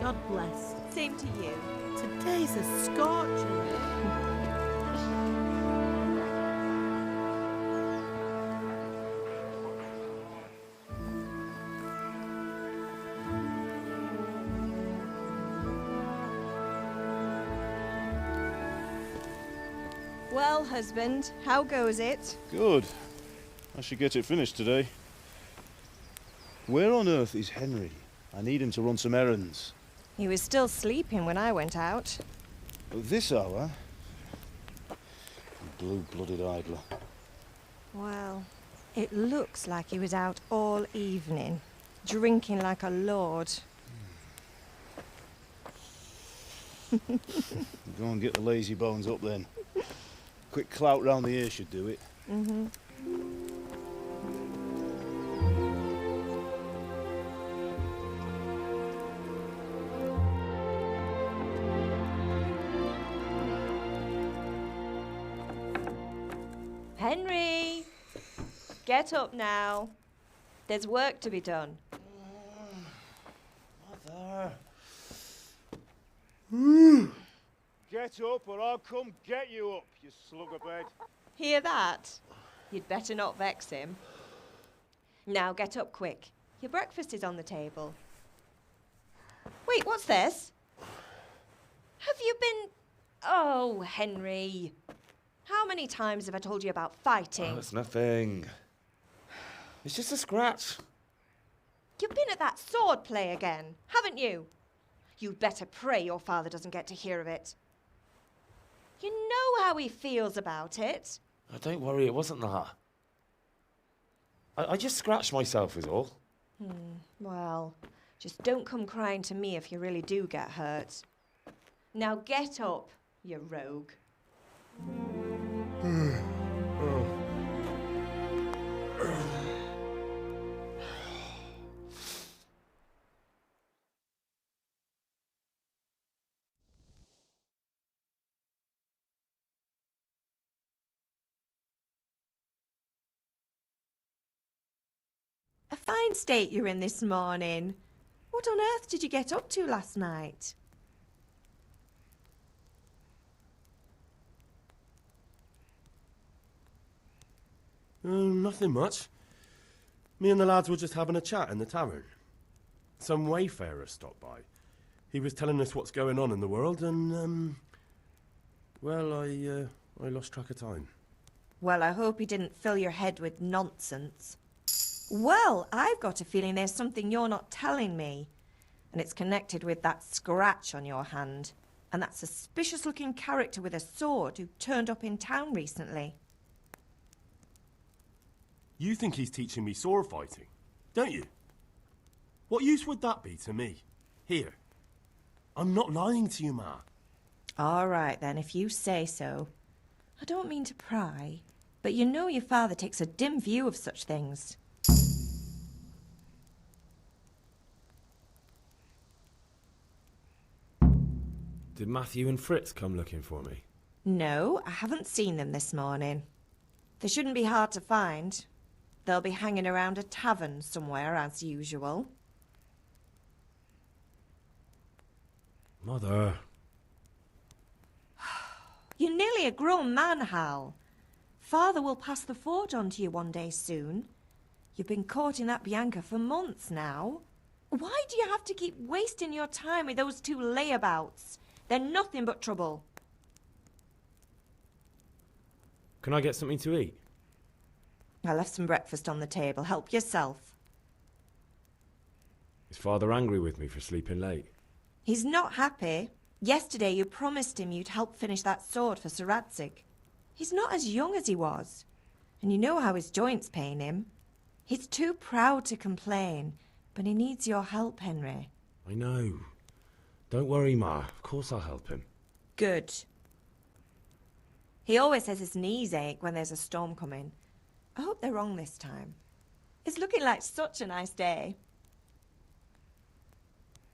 God bless. Same to you. Today's a scorcher. Well, husband, how goes it? Good. I should get it finished today. Where on earth is Henry? I need him to run some errands. He was still sleeping when I went out. At this hour? Blue-blooded idler. Well, it looks like he was out all evening, drinking like a lord. Go and get the lazy bones up then. Quick clout round the ear should do it. Mm-hmm. Henry! Get up now. There's work to be done. Mother. Get up or I'll come get you up, you slugabed. Hear that? You'd better not vex him. Now get up quick. Your breakfast is on the table. Wait, what's this? Have you been... Oh, Henry. How many times have I told you about fighting? Oh, it's nothing. It's just a scratch. You've been at that sword play again, haven't you? You'd better pray your father doesn't get to hear of it. You know how he feels about it. Oh, don't worry, it wasn't that. I just scratched myself is all. Well, just don't come crying to me if you really do get hurt. Now get up, you rogue. A fine state you're in this morning. What on earth did you get up to last night? Nothing much. Me and the lads were just having a chat in the tavern. Some wayfarer stopped by. He was telling us what's going on in the world and, well, I lost track of time. Well, I hope he didn't fill your head with nonsense. Well, I've got a feeling there's something you're not telling me. And it's connected with that scratch on your hand. And that suspicious-looking character with a sword who turned up in town recently. You think he's teaching me sword fighting, don't you? What use would that be to me? Here. I'm not lying to you, Ma. All right, then, if you say so. I don't mean to pry, but you know your father takes a dim view of such things. Did Matthew and Fritz come looking for me? No, I haven't seen them this morning. They shouldn't be hard to find. They'll be hanging around a tavern somewhere, as usual. Mother. You're nearly a grown man, Hal. Father will pass the forge on to you one day soon. You've been courting that Bianca for months now. Why do you have to keep wasting your time with those two layabouts? They're nothing but trouble. Can I get something to eat? I left some breakfast on the table. Help yourself. Is Father angry with me for sleeping late? He's not happy. Yesterday you promised him you'd help finish that sword for Sir Radzig. He's not as young as he was. And you know how his joints pain him. He's too proud to complain, but he needs your help, Henry. I know. Don't worry, Ma. Of course I'll help him. Good. He always says his knees ache when there's a storm coming. I hope they're wrong this time. It's looking like such a nice day.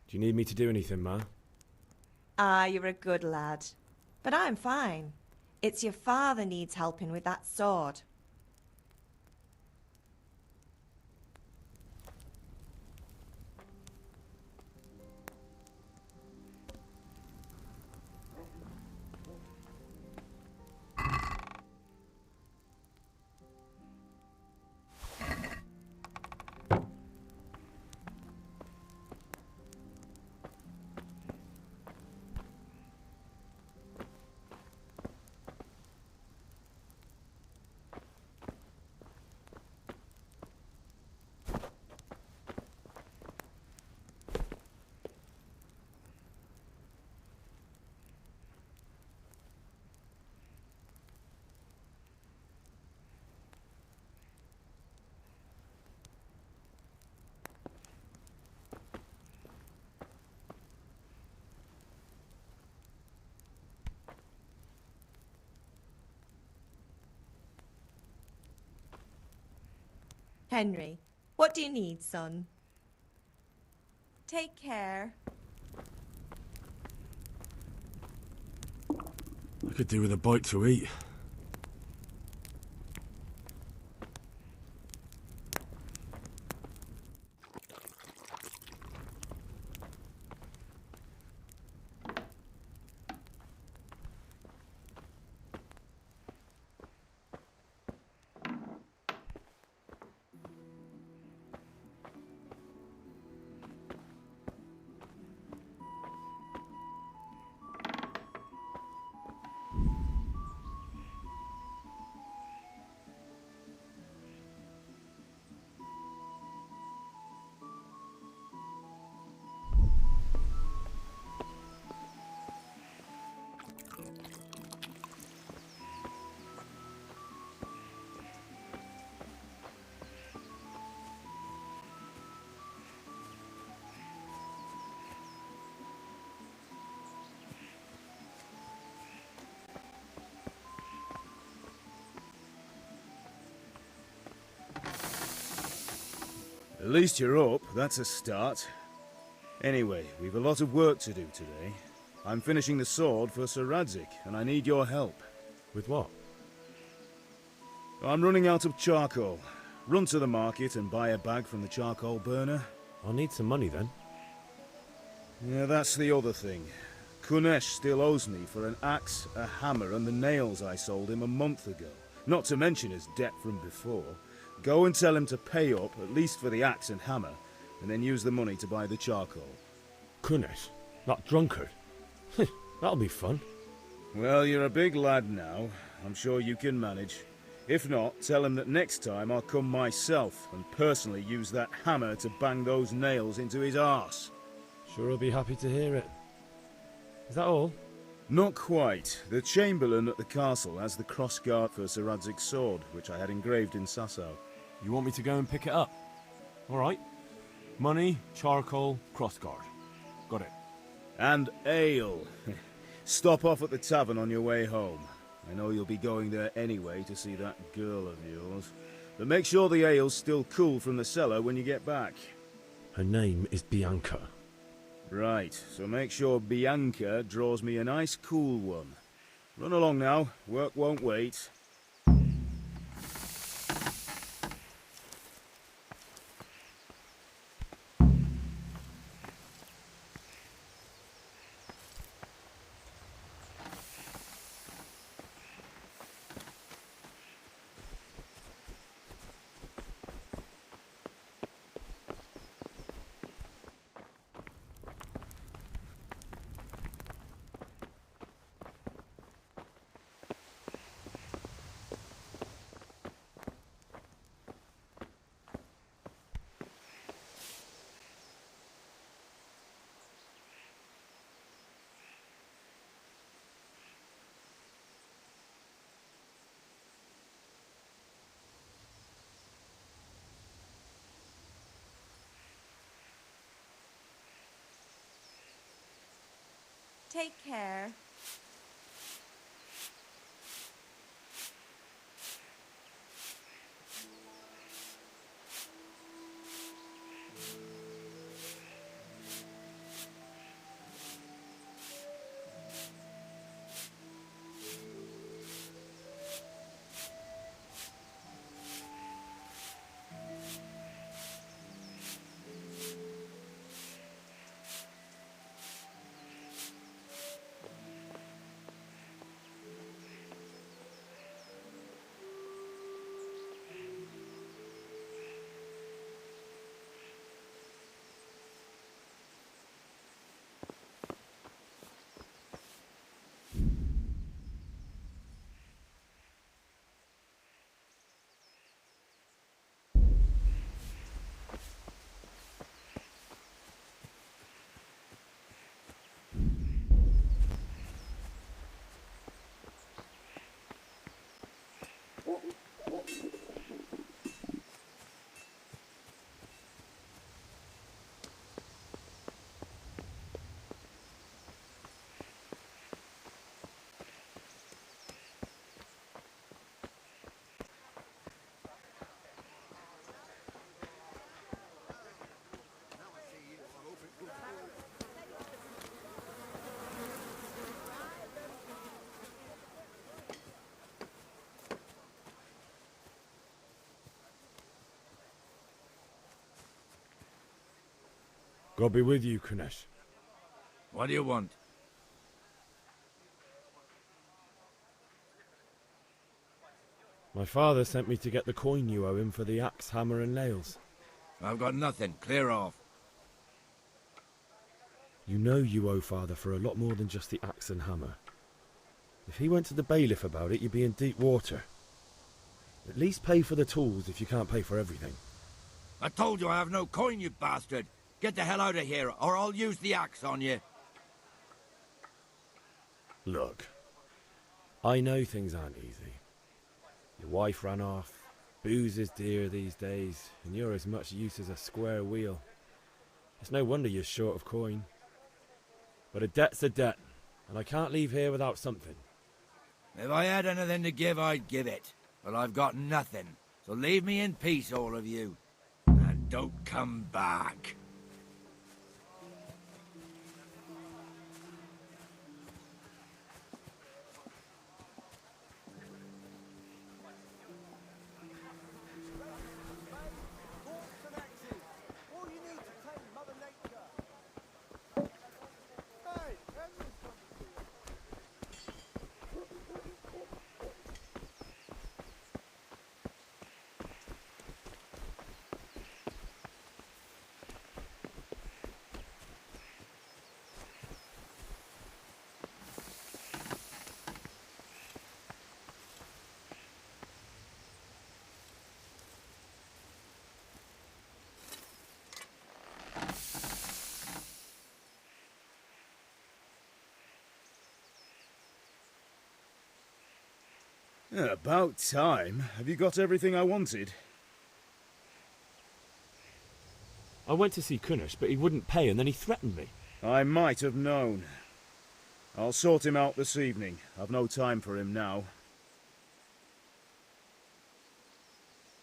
Do you need me to do anything, Ma? Ah, you're a good lad. But I'm fine. It's your father needs helping with that sword. Henry, what do you need, son? Take care. I could do with a bite to eat. At least you're up, that's a start. Anyway, we've a lot of work to do today. I'm finishing the sword for Sir Radzik, and I need your help. With what? I'm running out of charcoal. Run to the market and buy a bag from the charcoal burner. I'll need some money then. Yeah, that's the other thing. Kunesh still owes me for an axe, a hammer, and the nails I sold him a month ago. Not to mention his debt from before. Go and tell him to pay up, at least for the axe and hammer, and then use the money to buy the charcoal. Kunesh, that drunkard. That'll be fun. Well, you're a big lad now. I'm sure you can manage. If not, tell him that next time I'll come myself and personally use that hammer to bang those nails into his arse. Sure he'll be happy to hear it. Is that all? Not quite. The Chamberlain at the castle has the crossguard for Sir Radzik's sword, which I had engraved in Sasau. You want me to go and pick it up? Alright. Money, charcoal, crossguard. Got it. And ale. Stop off at the tavern on your way home. I know you'll be going there anyway to see that girl of yours. But make sure the ale's still cool from the cellar when you get back. Her name is Bianca. Right, so make sure Bianca draws me a nice cool one. Run along now, work won't wait. Take care. God be with you, Kunesh. What do you want? My father sent me to get the coin you owe him for the axe, hammer and nails. I've got nothing. Clear off. You know you owe father for a lot more than just the axe and hammer. If he went to the bailiff about it, you'd be in deep water. At least pay for the tools if you can't pay for everything. I told you I have no coin, you bastard. Get the hell out of here, or I'll use the axe on you. Look, I know things aren't easy. Your wife ran off, booze is dear these days, and you're as much use as a square wheel. It's no wonder you're short of coin. But a debt's a debt, and I can't leave here without something. If I had anything to give, I'd give it. But I've got nothing, so leave me in peace, all of you. And don't come back. About time. Have you got everything I wanted? I went to see Kunesh, but he wouldn't pay, and then he threatened me. I might have known. I'll sort him out this evening. I've no time for him now.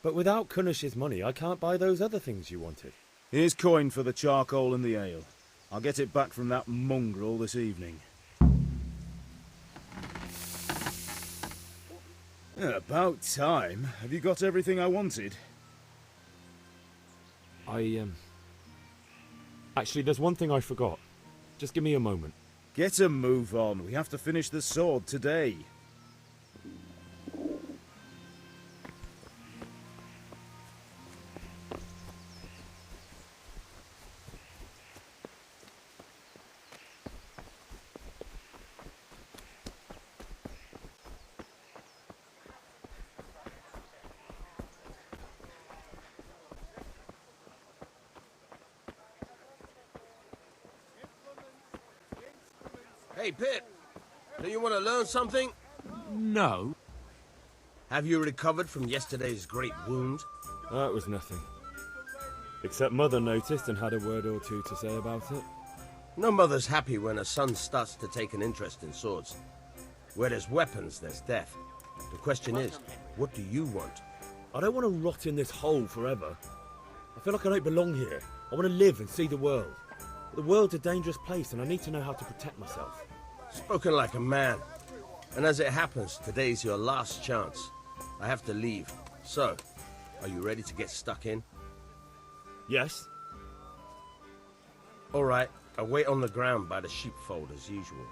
But without Kunesh's money, I can't buy those other things you wanted. Here's coin for the charcoal and the ale. I'll get it back from that mongrel this evening. About time. Have you got everything I wanted? Actually, there's one thing I forgot. Just give me a moment. Get a move on. We have to finish the sword today. Hey, Pip. Do you want to learn something? No. Have you recovered from yesterday's great wound? That was nothing. Except Mother noticed and had a word or two to say about it. No mother's happy when a son starts to take an interest in swords. Where there's weapons, there's death. The question is, what do you want? I don't want to rot in this hole forever. I feel like I don't belong here. I want to live and see the world. The world's a dangerous place and I need to know how to protect myself. Spoken like a man. And as it happens, today's your last chance. I have to leave. So, are you ready to get stuck in? Yes? All right, I'll wait on the ground by the sheepfold as usual.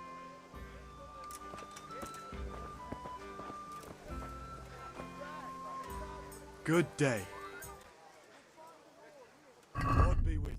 Good day. God be with you.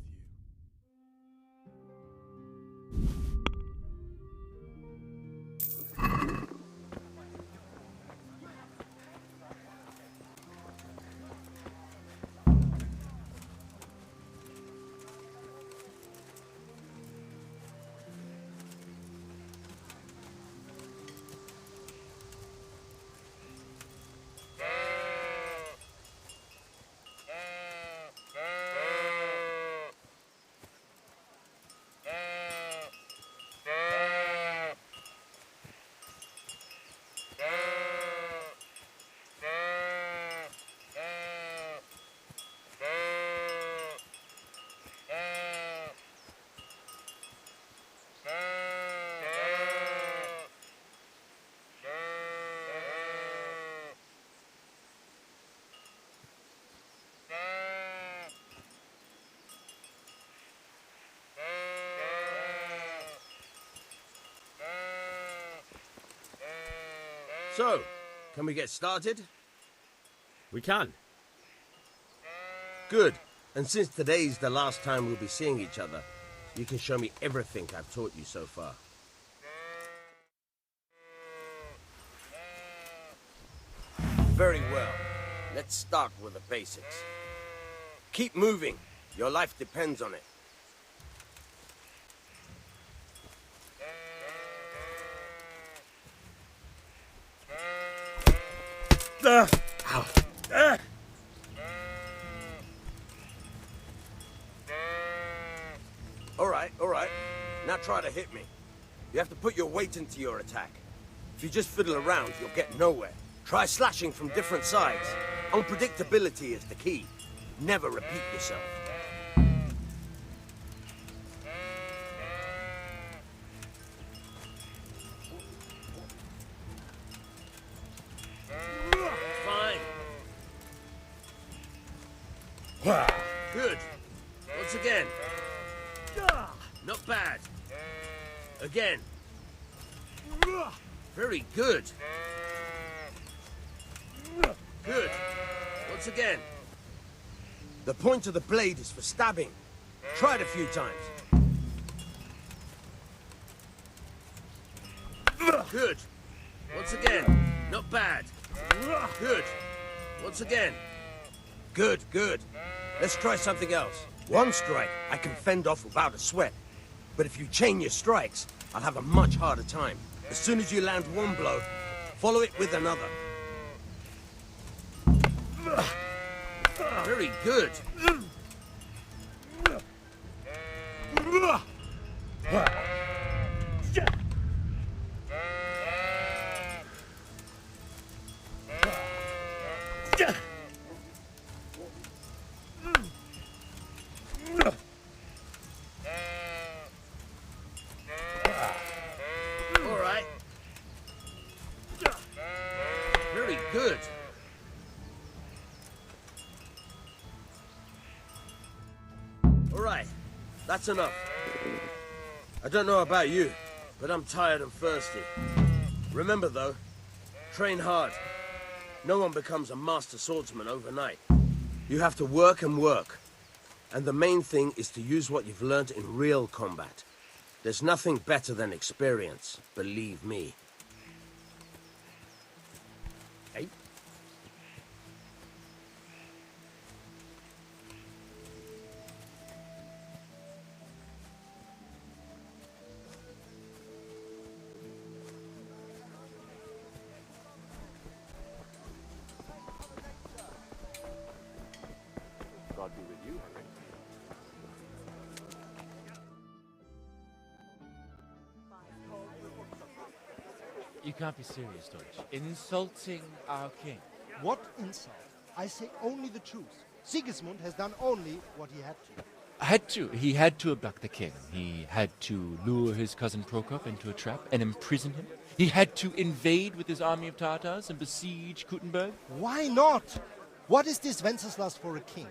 So, can we get started? We can. Good. And since today's the last time we'll be seeing each other, you can show me everything I've taught you so far. Very well. Let's start with the basics. Keep moving. Your life depends on it. All right. Now try to hit me. You have to put your weight into your attack. If you just fiddle around, you'll get nowhere. Try slashing from different sides. Unpredictability is the key. Never repeat yourself. Fine. Good. Once again. Not bad. Again. Very good. Good. Once again. The point of the blade is for stabbing. Try it a few times. Good. Once again. Not bad. Good. Once again. Good, good. Let's try something else. One strike I can fend off without a sweat. But if you chain your strikes, I'll have a much harder time. As soon as you land one blow, follow it with another. Very good. All right. Very good. All right, that's enough. I don't know about you, but I'm tired and thirsty. Remember though, train hard. No one becomes a master swordsman overnight. You have to work and work. And the main thing is to use what you've learned in real combat. There's nothing better than experience, believe me. Hey? God be with you, Henry. You can't be serious, Deutsch. Insulting our king. What insult? I say only the truth. Sigismund has done only what he had to. Had to. He had to abduct the king. He had to lure his cousin Prokop into a trap and imprison him. He had to invade with his army of Tatars and besiege Kuttenberg. Why not? What is this Wenceslas for a king?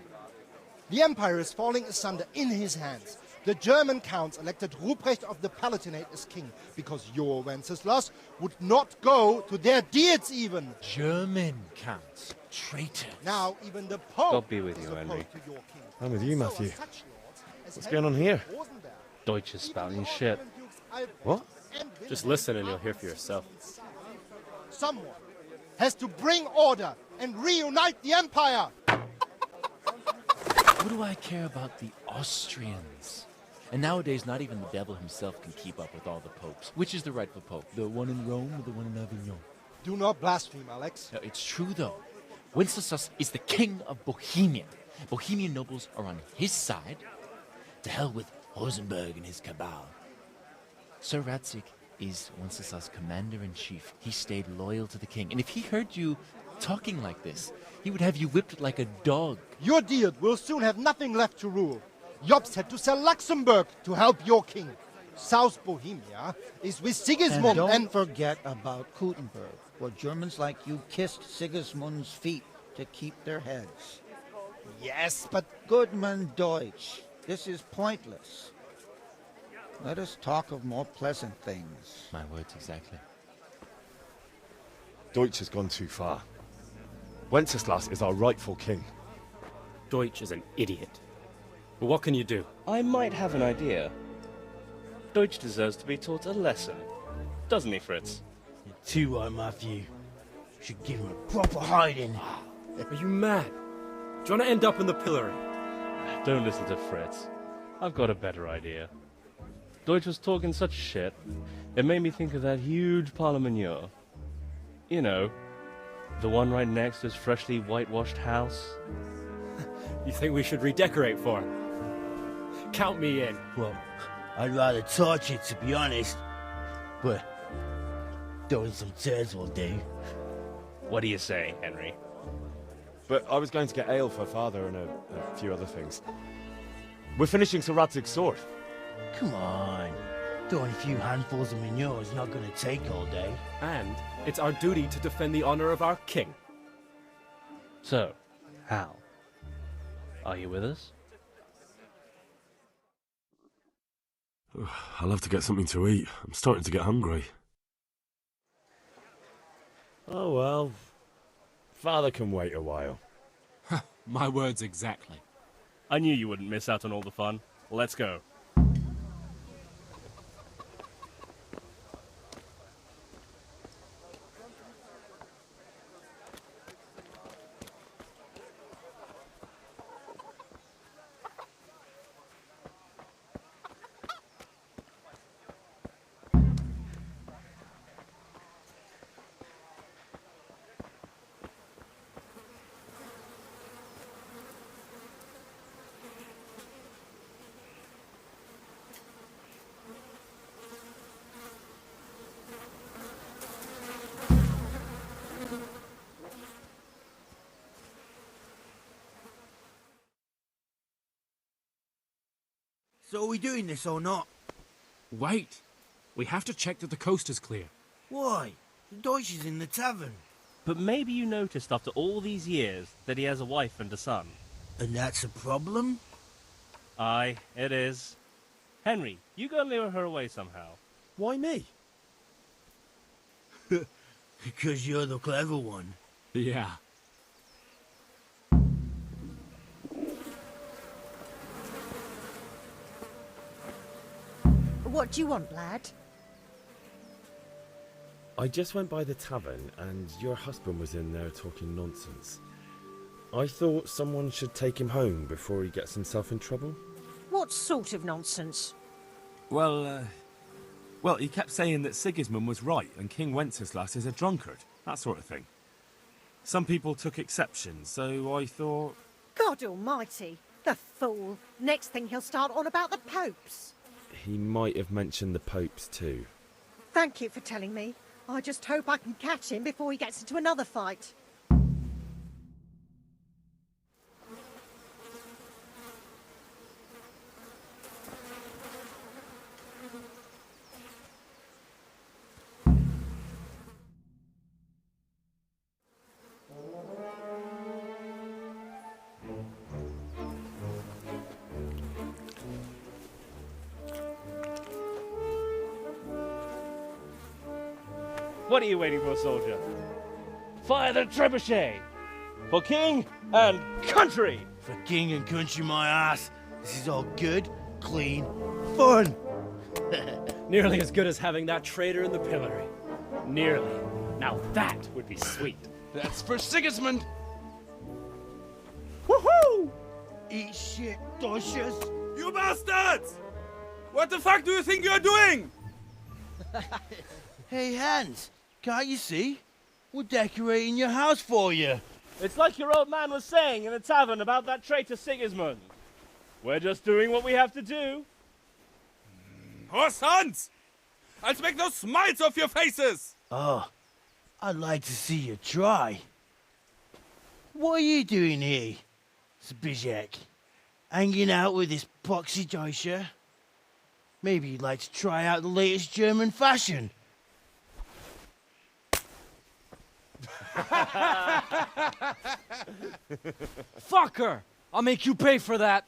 The empire is falling asunder in his hands. The German counts elected Ruprecht of the Palatinate as king because your Wenceslas would not go to their deeds even. German counts. Traitors. Now even the Pope God be with is you, opposed Henry. to your king. I'm with you, So are Matthew. such lords as What's Henry going on here? Rosenberg. Deutsch is spouting shit. What? Just listen and you'll hear for yourself. Someone has to bring order and reunite the empire. What do I care about the Austrians? And nowadays, not even the devil himself can keep up with all the popes. Which is the rightful pope? The one in Rome or the one in Avignon? Do not blaspheme, Alex. No, it's true, though. Wenceslas is the king of Bohemia. Bohemian nobles are on his side. To hell with Rosenberg and his cabal. Sir Radzik is Wenceslas' commander-in-chief. He stayed loyal to the king. And if he heard you talking like this, he would have you whipped like a dog. Your deal will soon have nothing left to rule. Jobst had to sell Luxembourg to help your king. South Bohemia is with Sigismund And don't forget about Kuttenberg, where Germans like you kissed Sigismund's feet to keep their heads. Yes, but Goodman Deutsch, this is pointless. Let us talk of more pleasant things. My words exactly. Deutsch has gone too far. Wenceslas is our rightful king. Deutsch is an idiot. But what can you do? I might have an idea. Deutsch deserves to be taught a lesson. Doesn't he, Fritz? You're too right, Matthew. Should give him a proper hiding. Are you mad? Do you want to end up in the pillory? Don't listen to Fritz. I've got a better idea. Deutsch was talking such shit, it made me think of that huge parliament. You know, the one right next to his freshly whitewashed house. You think we should redecorate for him? Count me in. Well, I'd rather torch it, to be honest. But throwing some turds will do. What do you say, Henry? But I was going to get ale for father and a few other things. We're finishing Sir Radzig's sword. Come on. Throwing a few handfuls of manure is not going to take all day. And it's our duty to defend the honor of our king. So, Hal, are you with us? I'll have to get something to eat. I'm starting to get hungry. Oh well. Father can wait a while. My words exactly. I knew you wouldn't miss out on all the fun. Let's go. So are we doing this or not? Wait. We have to check that the coast is clear. Why? The Deutsch is in the tavern. But maybe you noticed after all these years that he has a wife and a son. And that's a problem? Aye, it is. Henry, you go and lure her away somehow. Why me? Because you're the clever one. Yeah. What do you want, lad? I just went by the tavern and your husband was in there talking nonsense. I thought someone should take him home before he gets himself in trouble. What sort of nonsense? Well, he kept saying that Sigismund was right and King Wenceslas is a drunkard. That sort of thing. Some people took exception, so I thought... God almighty! The fool! Next thing he'll start on about the popes. He might have mentioned the popes too. Thank you for telling me. I just hope I can catch him before he gets into another fight. What are you waiting for, soldier? Fire the trebuchet! For king and country! For king and country, my ass. This is all good, clean, fun. Nearly as good as having that traitor in the pillory. Nearly. Now that would be sweet. That's for Sigismund! Woohoo! Eat shit, Deutschers. You bastards! What the fuck do you think you're doing? Hey, Hans, can't you see? We're decorating your house for you. It's like your old man was saying in the tavern about that traitor Sigismund. We're just doing what we have to do. Horse Hans! I'll make those smiles off your faces! Oh, I'd like to see you try. What are you doing here, Zbigniew? Hanging out with this poxy Deutscher? Maybe you'd like to try out the latest German fashion. Fucker! I'll make you pay for that.